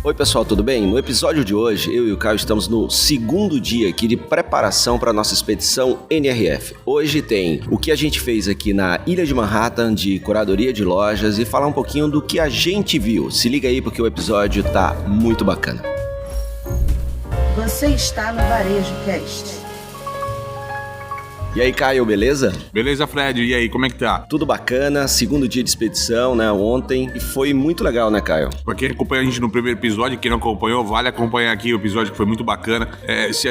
Oi pessoal, tudo bem? No episódio de hoje, eu e o Caio estamos no segundo dia aqui de preparação para a nossa expedição NRF. Hoje tem o que a gente fez aqui na Ilha de Manhattan de curadoria de lojas e falar um pouquinho do que a gente viu. Se liga aí porque o episódio tá muito bacana. Você está no Varejo Cast. E aí, Caio, beleza? Beleza, Fred. E aí, como é que tá? Tudo bacana, segundo dia de expedição, né, ontem, e foi muito legal, né, Caio? Pra quem acompanha a gente no primeiro episódio, quem não acompanhou, vale acompanhar aqui o episódio que foi muito bacana.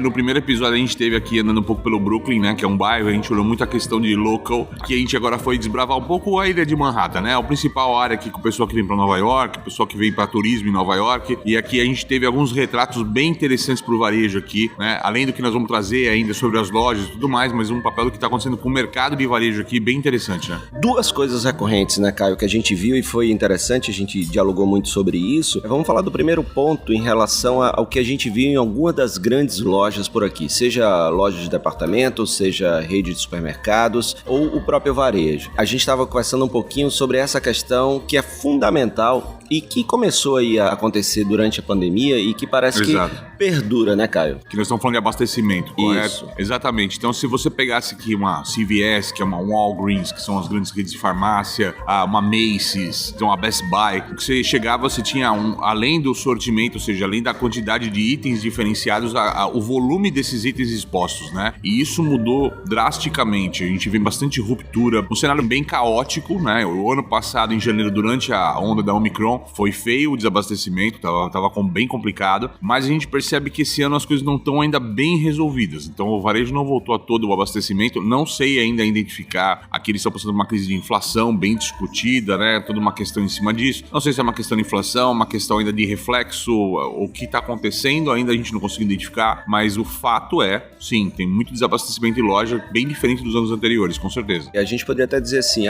No primeiro episódio a gente esteve aqui andando um pouco pelo Brooklyn, né, que é um bairro, a gente olhou muito a questão de local, que a gente agora foi desbravar um pouco a ilha de Manhattan, né, a principal área aqui com o pessoal que vem pra Nova York, o pessoal que vem pra turismo em Nova York, e aqui a gente teve alguns retratos bem interessantes pro varejo aqui, né, além do que nós vamos trazer ainda sobre as lojas e tudo mais, mas um papel do que tá acontecendo com o mercado de varejo aqui, bem interessante, né? Duas coisas recorrentes, né, Caio, que a gente viu e foi interessante, a gente dialogou muito sobre isso. Vamos falar do primeiro ponto em relação ao que a gente viu em alguma das grandes lojas por aqui, seja loja de departamento, seja rede de supermercados ou o próprio varejo. A gente estava conversando um pouquinho sobre essa questão que é fundamental e que começou aí a acontecer durante a pandemia e que parece Exato. que perdura, né, Caio? Que nós estamos falando de abastecimento, correto? Isso. Exatamente. Então, se você pegasse aqui uma CVS, que é uma Walgreens, que são as grandes redes de farmácia, uma Macy's, então a Best Buy, que você chegava, você tinha, além do sortimento, ou seja, além da quantidade de itens diferenciados, o volume desses itens expostos, né? E isso mudou drasticamente. A gente vê bastante ruptura, um cenário bem caótico, né? O ano passado, em janeiro, durante a onda da Omicron, foi feio o desabastecimento, tava bem complicado, mas a gente percebe que esse ano as coisas não estão ainda bem resolvidas. Então o varejo não voltou a todo o abastecimento, não sei ainda identificar, aqui eles estão passando por uma crise de inflação bem discutida, né, toda uma questão em cima disso, não sei se é uma questão de inflação, uma questão ainda de reflexo, o que está acontecendo ainda a gente não conseguiu identificar, mas o fato é, sim, tem muito desabastecimento em loja, bem diferente dos anos anteriores, com certeza. E a gente poderia até dizer assim,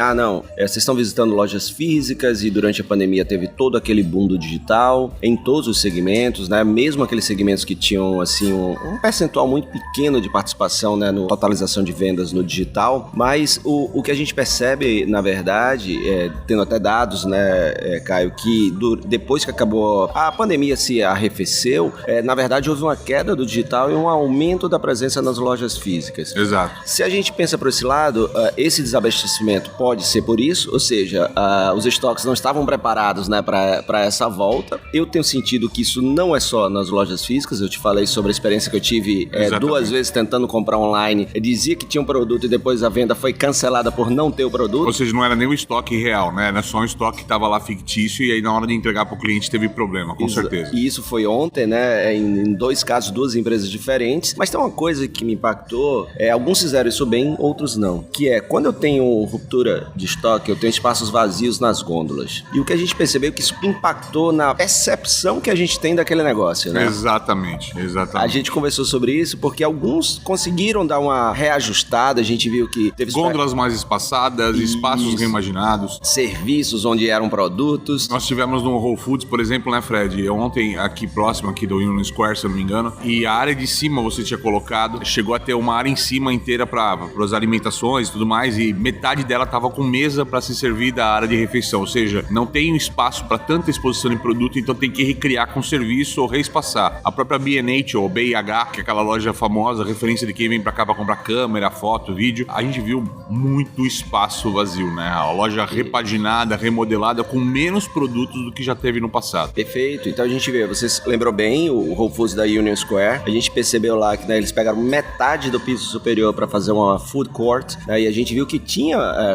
vocês estão visitando lojas físicas e durante a pandemia teve todo aquele boom do digital em todos os segmentos, né, mesmo aqueles segmentos que tinham, assim, um percentual muito pequeno de participação, né, no totalização de vendas no digital, mas o que a gente percebe, na verdade, tendo até dados, né, Caio, que depois que acabou a pandemia se arrefeceu, na verdade houve uma queda do digital e um aumento da presença nas lojas físicas. Exato. Se a gente pensa por esse lado, esse desabastecimento pode ser por isso, ou seja, os estoques não estavam preparados, né, para essa volta. Eu tenho sentido que isso não é só nas lojas físicas, eu te falei sobre a experiência que eu tive 2 vezes tentando comprar online, eu dizia que tinha um produto e depois a venda foi cancelada por não ter o produto. Ou seja, não era nem o estoque real, né? Era só um estoque que estava lá fictício e aí na hora de entregar para o cliente teve problema, com certeza. E isso foi ontem, né? Em 2 casos, 2 empresas diferentes. Mas tem uma coisa que me impactou, alguns fizeram isso bem, outros não. Que é, quando eu tenho ruptura de estoque, eu tenho espaços vazios nas gôndolas. E o que a gente percebeu é que isso impactou na percepção que a gente tem daquele negócio, né? Exatamente. A gente conversou sobre isso porque alguns conseguiram dar uma reajustada, a gente viu que teve gôndolas mais espaçadas, espaços reimaginados, serviços onde eram produtos. Nós tivemos no Whole Foods, por exemplo, né, Fred? Ontem, aqui próximo aqui do Union Square, se eu não me engano, e a área de cima você tinha colocado, chegou a ter uma área em cima inteira para as alimentações e tudo mais, e metade dela tava com mesa para se servir da área de refeição, ou seja, não tem espaço para tanta exposição de produto, então tem que recriar com serviço ou reespaçar. A própria B&H ou BH, que é aquela loja famosa, referência de quem vem para cá para comprar câmera, foto, vídeo, a gente viu muito espaço vazio, né? A loja repaginada, remodelada, com menos produtos do que já teve no passado. Perfeito. Então a gente vê, vocês lembrou bem, o Whole Foods da Union Square, a gente percebeu lá que, né, eles pegaram metade do piso superior para fazer uma food court, né, e a gente viu que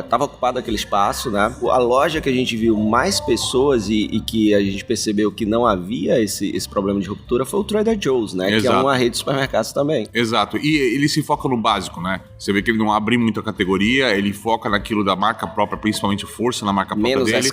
tava ocupado aquele espaço, né? A loja que a gente viu mais pessoas e que a gente percebeu que não havia esse problema de ruptura foi o Trader Joe's, né? Exato. Que é uma rede de supermercados também. Exato. E ele se foca no básico, né? Você vê que ele não abre muita categoria, ele foca naquilo da marca própria, principalmente força na marca própria dele.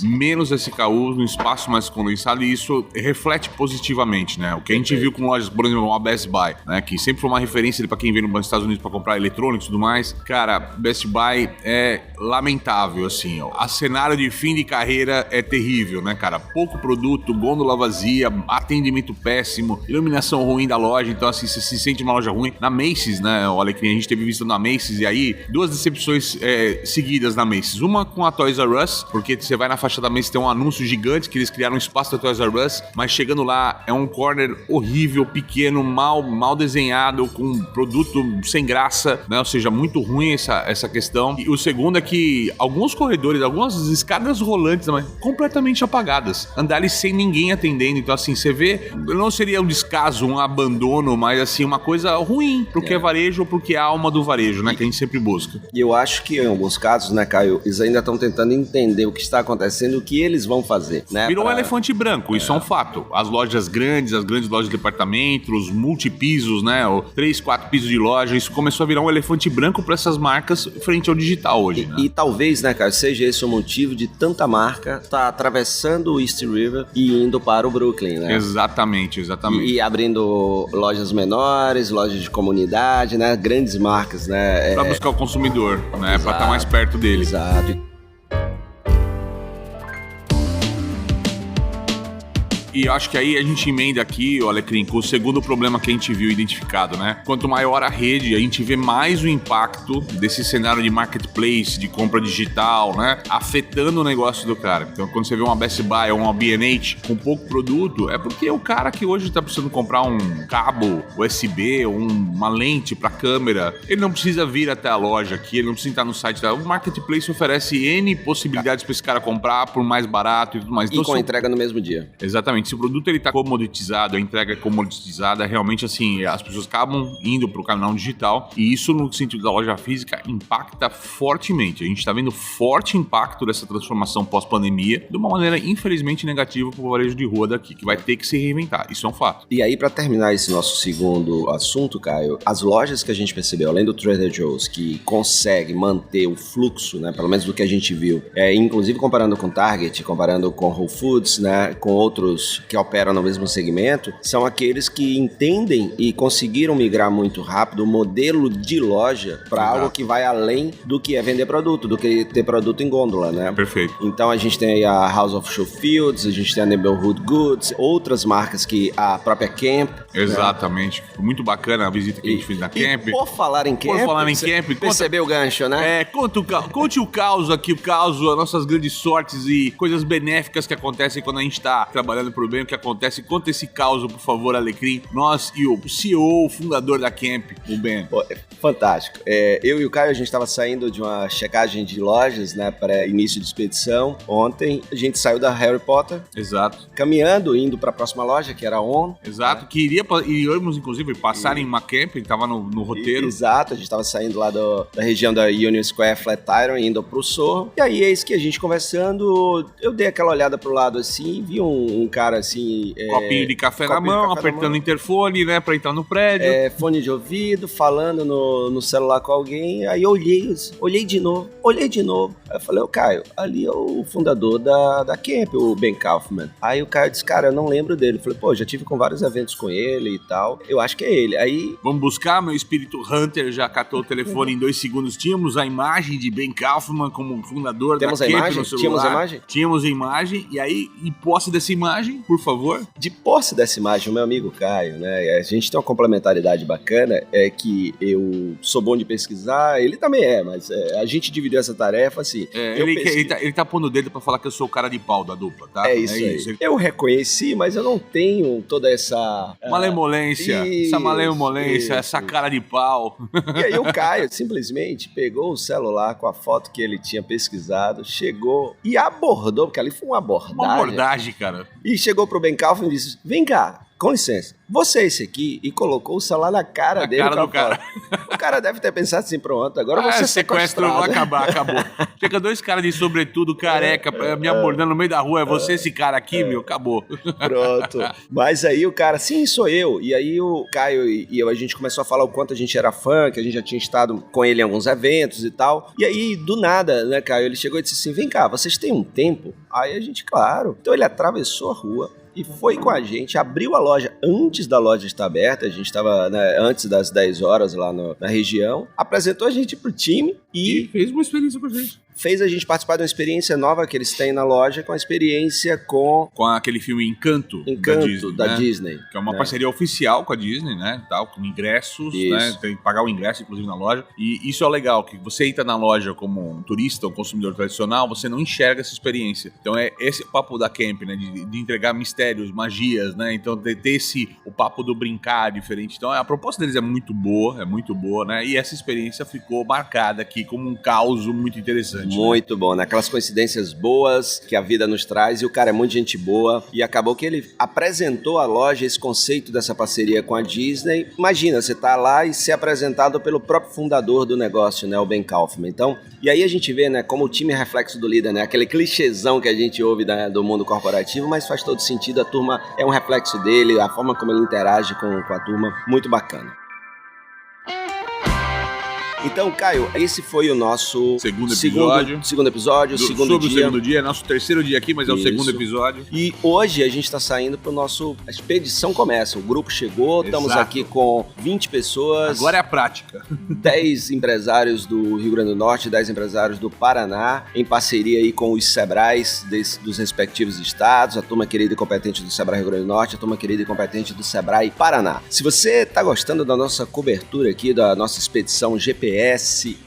Menos SKUs, no espaço mais condensado, e isso reflete positivamente, né? O que a gente viu com lojas, por exemplo, a Best Buy, né? Que sempre foi uma referência para quem vem nos Estados Unidos para comprar eletrônicos e tudo mais. Cara, Best Buy é lamentável, assim. O cenário de fim de carreira é terrível. terrível, né, cara? Pouco produto, gôndola vazia, atendimento péssimo, iluminação ruim da loja, então assim, você se sente uma loja ruim. Na Macy's, né, olha que a gente teve visto na Macy's, e aí 2 decepções seguidas na Macy's. Uma com a Toys R Us, porque você vai na faixa da Macy's, tem um anúncio gigante que eles criaram um espaço da Toys R Us, mas chegando lá é um corner horrível, pequeno, mal desenhado, com produto sem graça, né, ou seja, muito ruim essa questão. E o segundo é que alguns corredores, algumas escadas rolantes, mas completamente apagadas, andares sem ninguém atendendo, então assim, você vê, não seria um descaso, um abandono, mas assim, uma coisa ruim pro que é varejo ou pro que é a alma do varejo, né, que a gente sempre busca. E eu acho que em alguns casos, né, Caio, eles ainda estão tentando entender o que está acontecendo, o que eles vão fazer, né? Virou um elefante branco, isso é um fato. As lojas grandes, as grandes lojas de departamento, os multipisos, né, 3, 4 pisos de loja, isso começou a virar um elefante branco para essas marcas frente ao digital hoje, né? E talvez, né, Caio, seja esse o motivo de tanta marca estar atravessando o East River e indo para o Brooklyn, né? Exatamente. E abrindo lojas menores, lojas de comunidade, né? Grandes marcas, né? Para buscar o consumidor, né? Para estar mais perto dele. Exato. E eu acho que aí a gente emenda aqui, olha, Alecrim, com o segundo problema que a gente viu identificado, né? Quanto maior a rede, a gente vê mais o impacto desse cenário de marketplace, de compra digital, né? Afetando o negócio do cara. Então, quando você vê uma Best Buy ou uma B&H com pouco produto, é porque o cara que hoje tá precisando comprar um cabo USB ou uma lente para câmera, ele não precisa vir até a loja aqui, ele não precisa entrar no site da... O marketplace oferece N possibilidades para esse cara comprar por mais barato e tudo mais. Então, com entrega no mesmo dia. Exatamente. Se o produto ele tá comoditizado, a entrega é comoditizada, realmente assim, as pessoas acabam indo pro canal digital, e isso no sentido da loja física impacta fortemente. A gente tá vendo forte impacto dessa transformação pós-pandemia de uma maneira infelizmente negativa pro varejo de rua daqui, que vai ter que se reinventar. Isso é um fato. E aí, para terminar esse nosso segundo assunto, Caio, as lojas que a gente percebeu, além do Trader Joe's, que consegue manter o fluxo, né, pelo menos do que a gente viu, inclusive comparando com Target, comparando com Whole Foods, né, com outros que operam no mesmo segmento, são aqueles que entendem e conseguiram migrar muito rápido o modelo de loja para algo que vai além do que é vender produto, do que ter produto em gôndola, né? Perfeito. Então a gente tem aí a House of Schofields, a gente tem a Neighborhood Goods, outras marcas que a própria Camp. Exatamente. Né? Muito bacana a visita que a gente fez na Camp. Por falar em Camp, percebeu o gancho, né? Conte o caos aqui, as nossas grandes sortes e coisas benéficas que acontecem quando a gente está trabalhando pro bem, o que acontece. Conta esse caos, por favor, Alecrim. Nós e o CEO, o fundador da Camp, o Ben. Pô, fantástico. Eu e o Caio, a gente estava saindo de uma checagem de lojas, né, para início de expedição. Ontem, a gente saiu da Harry Potter. Exato. Caminhando, indo para a próxima loja, que era a On. Exato, né? Que iríamos, inclusive, passar em uma Camp, ele estava no roteiro. Exato, a gente estava saindo lá da região da Union Square, Flatiron, indo pro Sorro. E aí, eis que a gente conversando, eu dei aquela olhada pro lado assim, vi um cara assim... Copinho de café na mão, apertando o interfone, né, pra entrar no prédio. Fone de ouvido, falando no celular com alguém. Aí eu olhei de novo. Aí eu falei, Caio, ali é o fundador da Camp, o Ben Kaufman. Aí o Caio disse, cara, eu não lembro dele. Eu falei, pô, já tive com vários eventos com ele e tal. Eu acho que é ele. Aí... Vamos buscar, meu espírito Hunter já catou o telefone em 2 segundos. Tínhamos a imagem de Ben Kaufman como fundador da Camp no celular. Tínhamos a imagem? Tínhamos a imagem. E aí, em posse dessa imagem, por favor. De posse dessa imagem, o meu amigo Caio, né? A gente tem uma complementaridade bacana, é que eu sou bom de pesquisar, ele também mas a gente dividiu essa tarefa assim. Ele tá pondo o dedo pra falar que eu sou o cara de pau da dupla, tá? É isso aí. Eu reconheci, mas eu não tenho toda essa... malemolência. Essa cara de pau. E aí o Caio simplesmente pegou o celular com a foto que ele tinha pesquisado, chegou e abordou, porque ali foi uma abordagem. Uma abordagem, cara. E chegou pro Ben Kaufman e disse, vem cá, com licença, você é esse aqui, e colocou o celular na cara dele. Cara do cara. O cara deve ter pensado assim, pronto, agora você é sequestro, acabou. Chega 2 caras de sobretudo, careca, me abordando no meio da rua, é você esse cara aqui, meu, acabou. Pronto. Mas aí o cara, sim, sou eu. E aí o Caio e eu, a gente começou a falar o quanto a gente era fã, que a gente já tinha estado com ele em alguns eventos e tal. E aí, do nada, né, Caio, ele chegou e disse assim, vem cá, vocês têm um tempo? Aí a gente, claro. Então ele atravessou a rua e foi com a gente, abriu a loja antes da loja estar aberta, a gente estava, né, antes das 10 horas lá na região, apresentou a gente pro time e fez uma experiência com a gente. fez a gente participar de uma experiência nova que eles têm na loja, com a experiência com aquele filme Encanto da Disney. Que é uma parceria oficial com a Disney, né? Tal, com ingressos, né? Tem que pagar o ingresso, inclusive, na loja. E isso é legal, que você entra na loja como um turista, um consumidor tradicional, você não enxerga essa experiência. Então é esse o papo da Camp, né? De entregar mistérios, magias, né? Então ter o papo do brincar diferente. Então a proposta deles é muito boa, né? E essa experiência ficou marcada aqui como um caos muito interessante. Muito bom, né? Aquelas coincidências boas que a vida nos traz, e o cara é muito gente boa, e acabou que ele apresentou à loja esse conceito dessa parceria com a Disney. Imagina, você tá lá e ser apresentado pelo próprio fundador do negócio, né? O Ben Kaufman. Então, e aí a gente vê, né? Como o time é reflexo do líder, né? Aquele clichêzão que a gente ouve do mundo corporativo, mas faz todo sentido, a turma é um reflexo dele, a forma como ele interage com a turma, muito bacana. Então, Caio, esse foi o nosso segundo episódio. Segundo sobre dia. O segundo dia, é nosso terceiro dia aqui, mas é o segundo episódio. E hoje a gente está saindo para o nosso... A expedição começa, o grupo chegou, estamos aqui com 20 pessoas. Agora é a prática. 10 empresários do Rio Grande do Norte, 10 empresários do Paraná, em parceria aí com os Sebrais dos respectivos estados, a turma querida e competente do Sebrae Rio Grande do Norte, a turma querida e competente do Sebrae Paraná. Se você está gostando da nossa cobertura aqui, da nossa expedição GPS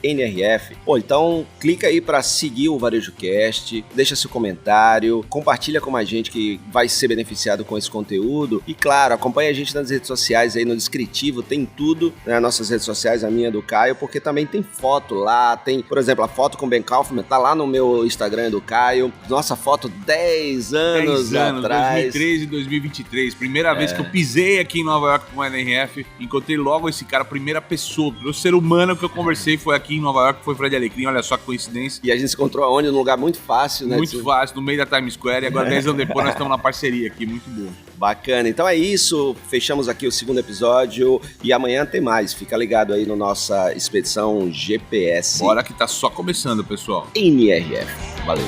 NRF, então clica aí para seguir o Varejo Cast, deixa seu comentário, compartilha com a gente que vai ser beneficiado com esse conteúdo e, claro, acompanha a gente nas redes sociais aí no descritivo, tem tudo, né, nossas redes sociais, a minha do Caio, porque também tem foto lá, tem, por exemplo, a foto com o Ben Kaufman, tá lá no meu Instagram do Caio, nossa foto 10 anos atrás. 2013 e 2023, primeira vez que eu pisei aqui em Nova York com o NRF, encontrei logo esse cara, primeira pessoa, o ser humano que eu conversei foi aqui em Nova York, foi Fred Alecrim, olha só que coincidência. E a gente se encontrou aonde? Num lugar muito fácil, né? Muito fácil, no meio da Times Square, e agora 10 anos depois nós estamos na parceria aqui, muito boa. Bacana, então é isso, fechamos aqui o segundo episódio e amanhã tem mais, fica ligado aí na nossa expedição GPS. Bora que tá só começando, pessoal. NRF, valeu.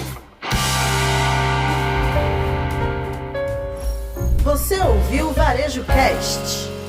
Você ouviu o Varejo Cast.